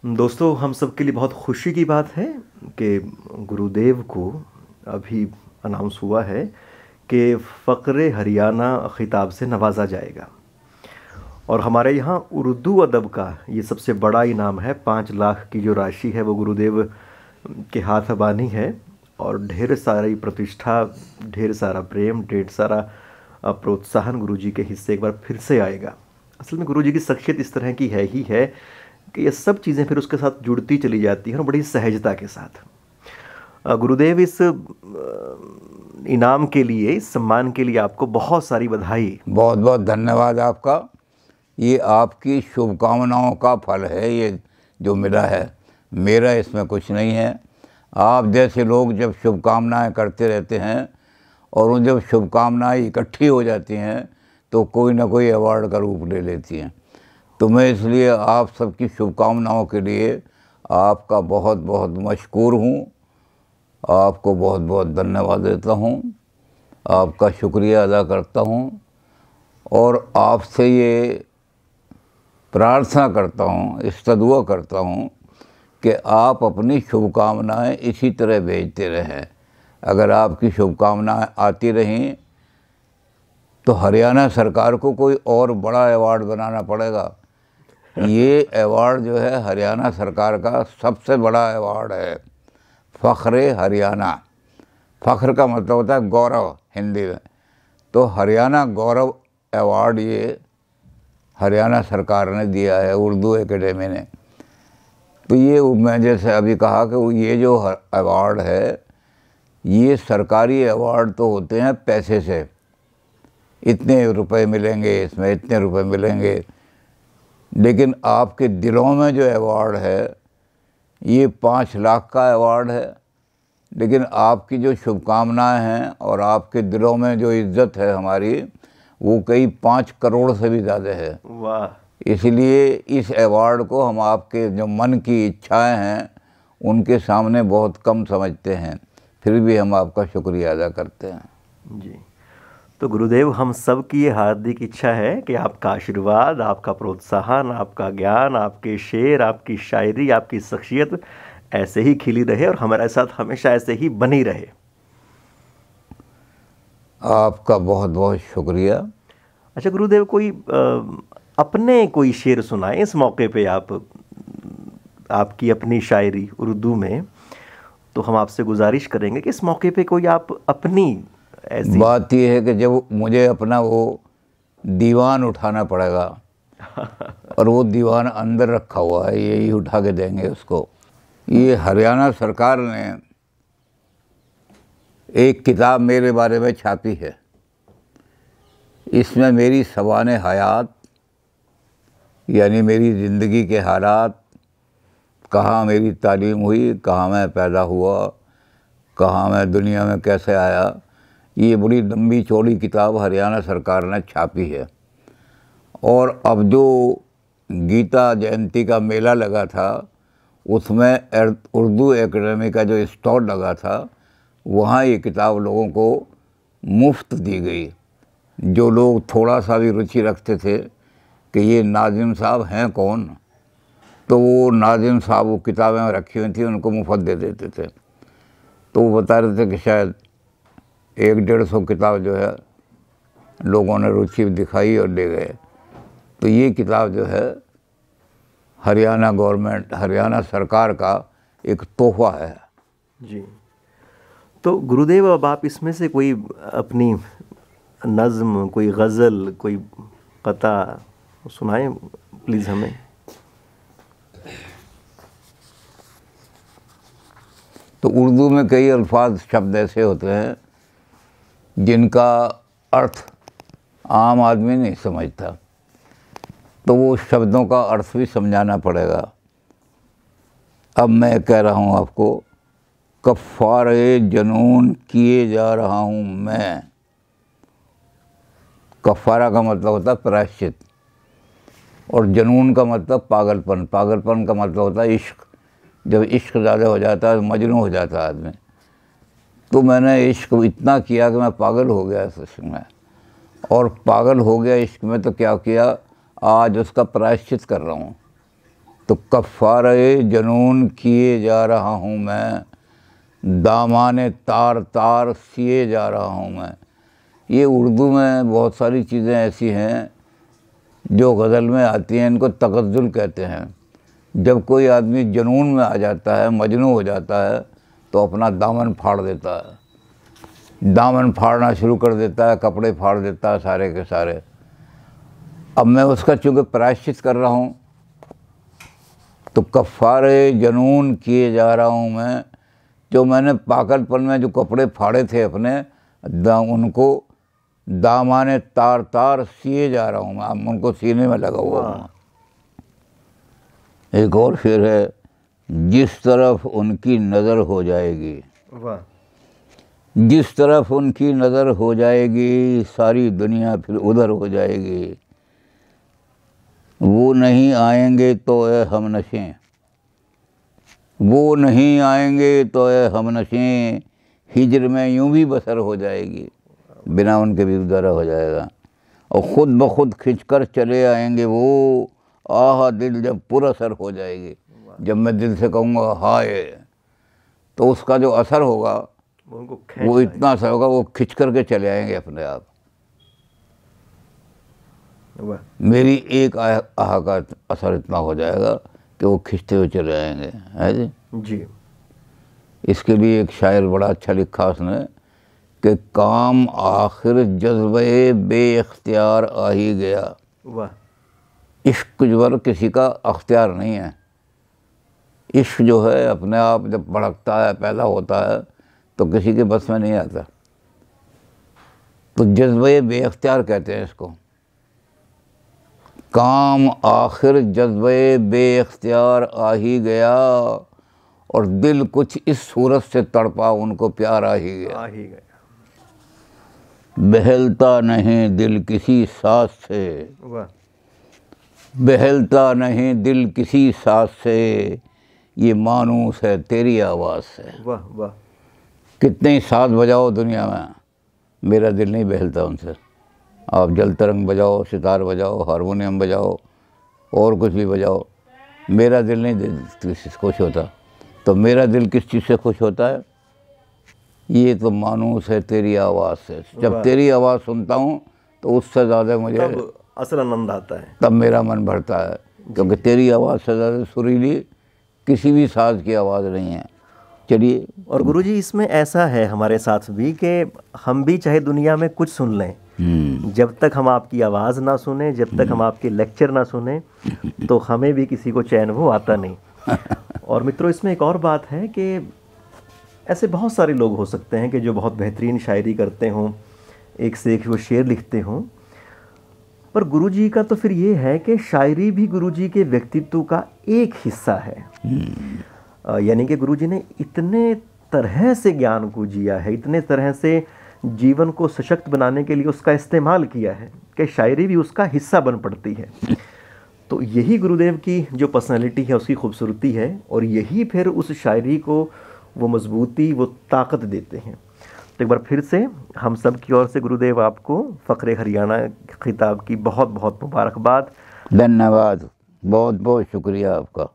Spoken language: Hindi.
दोस्तों, हम सब के लिए बहुत खुशी की बात है कि गुरुदेव को अभी अनाउंस हुआ है कि फ़क्र हरियाणा ख़िताब से नवाजा जाएगा। और हमारे यहाँ उर्दू अदब का ये सबसे बड़ा इनाम है। 5 लाख की जो राशि है वो गुरुदेव के हाथ बानी है। और ढेर सारी प्रतिष्ठा, ढेर सारा प्रेम, ढेर सारा प्रोत्साहन गुरुजी के हिस्से एक बार फिर से आएगा। असल में गुरुजी की शख्सियत इस तरह की है ही है कि ये सब चीज़ें फिर उसके साथ जुड़ती चली जाती हैं और बड़ी सहजता के साथ। गुरुदेव, इस इनाम के लिए, इस सम्मान के लिए आपको बहुत सारी बधाई। बहुत बहुत धन्यवाद आपका। ये आपकी शुभकामनाओं का फल है, ये जो मिला है। मेरा इसमें कुछ नहीं है। आप जैसे लोग जब शुभकामनाएं करते रहते हैं और उन जब शुभकामनाएं इकट्ठी हो जाती हैं तो कोई ना कोई अवार्ड का रूप ले लेती हैं। तो मैं इसलिए आप सबकी शुभकामनाओं के लिए आपका बहुत बहुत मशकूर हूँ। आपको बहुत बहुत धन्यवाद देता हूँ, आपका शुक्रिया अदा करता हूँ और आपसे ये प्रार्थना करता हूँ, इस्तदुआ करता हूँ कि आप अपनी शुभकामनाएं इसी तरह भेजते रहें। अगर आपकी शुभकामनाएं आती रहें तो हरियाणा सरकार को कोई और बड़ा अवार्ड बनाना पड़ेगा। ये अवार्ड जो है हरियाणा सरकार का सबसे बड़ा अवार्ड है, फ़ख्र हरियाणा। फ़ख्र का मतलब होता है गौरव हिंदी में। तो हरियाणा गौरव अवार्ड ये हरियाणा सरकार ने दिया है, उर्दू एकेडमी ने। तो ये मैं जैसे अभी कहा कि ये जो अवार्ड है ये सरकारी अवार्ड तो होते हैं पैसे से, इतने रुपए मिलेंगे, इसमें इतने रुपए मिलेंगे। लेकिन आपके दिलों में जो अवार्ड है ये 5 लाख का अवार्ड है। लेकिन आपकी जो शुभकामनाएं हैं और आपके दिलों में जो इज्जत है हमारी, वो कई 5 करोड़ से भी ज़्यादा है। वाह! इसलिए इस अवार्ड को हम आपके जो मन की इच्छाएं हैं उनके सामने बहुत कम समझते हैं, फिर भी हम आपका शुक्रिया अदा करते हैं। जी, तो गुरुदेव, हम सब की ये हार्दिक इच्छा है कि आपका आशीर्वाद, आपका प्रोत्साहन, आपका ज्ञान, आपके शेर, आपकी शायरी, आपकी शख्सियत ऐसे ही खिली रहे और हमारे साथ हमेशा ऐसे ही बनी रहे। आपका बहुत बहुत शुक्रिया। अच्छा गुरुदेव, कोई अपने कोई शेर सुनाएं इस मौके पे। आपकी अपनी शायरी उर्दू में, तो हम आपसे गुजारिश करेंगे कि इस मौके पे कोई आप अपनी ऐसी बात यह है कि जब मुझे अपना वो दीवान उठाना पड़ेगा और वो दीवान अंदर रखा हुआ है, यही उठा के देंगे उसको। ये हरियाणा सरकार ने एक किताब मेरे बारे में छापी है। इसमें मेरी सवाने हयात यानी मेरी ज़िंदगी के हालात, कहाँ मेरी तालीम हुई, कहाँ मैं पैदा हुआ, कहाँ मैं दुनिया में कैसे आया, ये बड़ी लंबी चौड़ी किताब हरियाणा सरकार ने छापी है। और अब जो गीता जयंती का मेला लगा था उसमें उर्दू एकेडमी का जो स्टॉल लगा था वहाँ ये किताब लोगों को मुफ्त दी गई। जो लोग थोड़ा सा भी रुचि रखते थे कि ये नाज़िम साहब हैं कौन, तो वो नाज़िम साहब वो किताबें रखी हुई थी उनको मुफ्त दे देते थे। तो वो बता रहे थे कि शायद 100-150 किताब जो है लोगों ने रुचि दिखाई और ले गए। तो ये किताब जो है हरियाणा गवर्नमेंट, हरियाणा सरकार का एक तोहफा है। जी, तो गुरुदेव, अब आप इसमें से कोई अपनी नज़्म, कोई गज़ल, कोई कता सुनाएं प्लीज़ हमें। तो उर्दू में कई अल्फाज शब्द ऐसे होते हैं जिनका अर्थ आम आदमी नहीं समझता, तो वो शब्दों का अर्थ भी समझाना पड़ेगा। अब मैं कह रहा हूँ आपको, कफ़ारे जनून किए जा रहा हूँ मैं। कफ़ारा का मतलब होता है प्रायश्चित और जनून का मतलब पागलपन। पागलपन का मतलब होता है इश्क। जब इश्क ज़्यादा हो जाता है मजनू हो जाता है आदमी। तो मैंने इश्क इतना किया कि मैं पागल हो गया इस इश्क में, और पागल हो गया इश्क में तो क्या किया, आज उसका प्रायश्चित कर रहा हूँ। तो कफ़ारे जनून किए जा रहा हूँ मैं, दामाने तार तार सिए जा रहा हूँ मैं। ये उर्दू में बहुत सारी चीज़ें ऐसी हैं जो गज़ल में आती हैं, इनको तगज़्ज़ुल कहते हैं। जब कोई आदमी जुनून में आ जाता है, मजनू हो जाता है, तो अपना दामन फाड़ देता है, दामन फाड़ना शुरू कर देता है, कपड़े फाड़ देता है सारे के सारे। अब मैं उसका चूँकि प्रायश्चित कर रहा हूँ, तो कफ़ारे जनून किए जा रहा हूँ मैं। जो मैंने पागलपन में जो कपड़े फाड़े थे अपने, उनको दामाने तार तार सिए जा रहा हूँ मैं, उनको सीने में लगा हुआ हूँ। एक और शेर है, जिस तरफ उनकी नज़र हो जाएगी, जिस तरफ उनकी नज़र हो जाएगी, सारी दुनिया फिर उधर हो जाएगी। वो नहीं आएंगे तो ए हमनशे, वो नहीं आएंगे तो ए हमनशे, हिजर में यूं भी बसर हो जाएगी, बिना उनके भी उधर हो जाएगा। और ख़ुद ब खुद खिंचकर चले आएंगे वो, आह दिल जब पुरअसर हो जाएगी। जब मैं दिल से कहूँगा हाय, तो उसका जो असर होगा वो इतना असर होगा, वो खिंच करके चले आएंगे अपने आप। मेरी एक आह का असर इतना हो जाएगा कि वो खिंचते हुए चले आएंगे, है जी। इसके लिए एक शायर बड़ा अच्छा लिखा उसने कि काम आखिर जज्बे बेइख्तियार आ ही गया। इश्क जो किसी का अख्तियार नहीं है। इश्क जो है अपने आप जब भड़कता है, पैदा होता है, तो किसी के बस में नहीं आता। तो जज्बे बेइख्तियार कहते हैं इसको। काम आखिर जज्बे बेइख्तियार आ ही गया, और दिल कुछ इस सूरत से तड़पा, उनको प्यार आ ही गया। बहलता नहीं दिल किसी सांस से, बहलता नहीं दिल किसी सांस से, ये मानूस है तेरी आवाज़ से। वाह वाह। कितने ही साज बजाओ दुनिया में, मेरा दिल नहीं बहलता उनसे। आप जल तरंग बजाओ, सितार बजाओ, हारमोनियम बजाओ, और कुछ भी बजाओ, मेरा दिल नहीं किसी से खुश होता। तो मेरा दिल किस चीज़ से खुश होता है? ये तो मानूस है तेरी आवाज़ से। जब तेरी आवाज़ सुनता हूँ तो उससे ज़्यादा मुझे असल आनंद आता है, तब मेरा मन भरता है, क्योंकि तेरी आवाज़ से ज़्यादा सुरीली किसी भी साज की आवाज़ नहीं है। चलिए। और गुरुजी इसमें ऐसा है हमारे साथ भी कि हम भी चाहे दुनिया में कुछ सुन लें, जब तक हम आपकी आवाज़ ना सुने, जब तक हम आपके लेक्चर ना सुने, तो हमें भी किसी को चैन वो आता नहीं। और मित्रों, इसमें एक और बात है कि ऐसे बहुत सारे लोग हो सकते हैं कि जो बहुत बेहतरीन शायरी करते हों, एक से एक वो शेर लिखते हों, पर गुरुजी का तो फिर ये है कि शायरी भी गुरुजी के व्यक्तित्व का एक हिस्सा है। यानी कि गुरुजी ने इतने तरह से ज्ञान को जिया है, इतने तरह से जीवन को सशक्त बनाने के लिए उसका इस्तेमाल किया है कि शायरी भी उसका हिस्सा बन पड़ती है। तो यही गुरुदेव की जो पर्सनालिटी है उसकी खूबसूरती है, और यही फिर उस शायरी को वो मजबूती, वो ताकत देते हैं। तो एक बार फिर से हम सब की ओर से गुरुदेव आपको फ़ख्रे हरियाणा खिताब की बहुत बहुत मुबारकबाद। धन्यवाद, बहुत बहुत शुक्रिया आपका।